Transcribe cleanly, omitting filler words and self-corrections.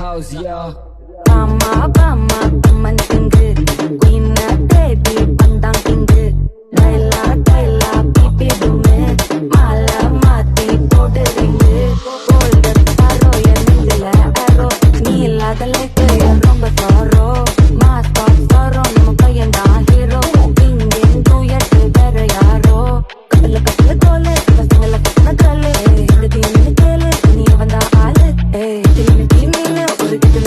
house, yo. Bama bama teman tinggi, Queen baby pandang tinggi. Daila daila pipi dume, mala mati போடு ringu. Gold taro என் நெஞ்சில arrow, நீ இல்லாத life ரொம்ப sorrow. மாஸ்கா sorrow நம்ம பையன்டா hero. Singing duet வேற யாரோ. கட்டல கட்டல தோலு, பசங்கள கட்டன கல்லு. இந்த தீமின்னு கேளு, நீ வந்தா ஆளு. திரும்பி தீமின்னு ஒரு கிட்ட